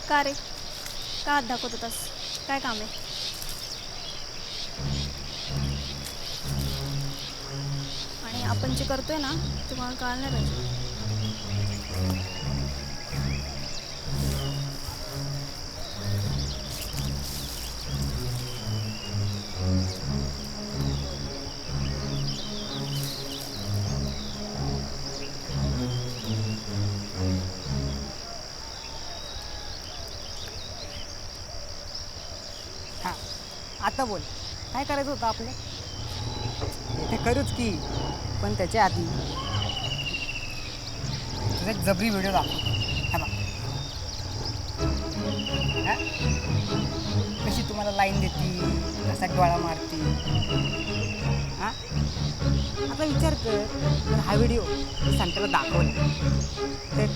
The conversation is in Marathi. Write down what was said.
का रे? का हात दाखवत होतास? काय काम आहे? आणि आपण जे करतोय ना ते मला कळलं नाही पाहिजे. हां, आता बोल. काय करायचं होतं आपलं? ते करूच की, पण त्याच्या आधी तुझा एक जबरी व्हिडिओ दाखवतो. हा बघ. हा? कशी तुम्हाला लाईन देती, कसा डोळा मारती. हां, आता विचार कर, जर हा व्हिडिओ संत्याला दाखवला तर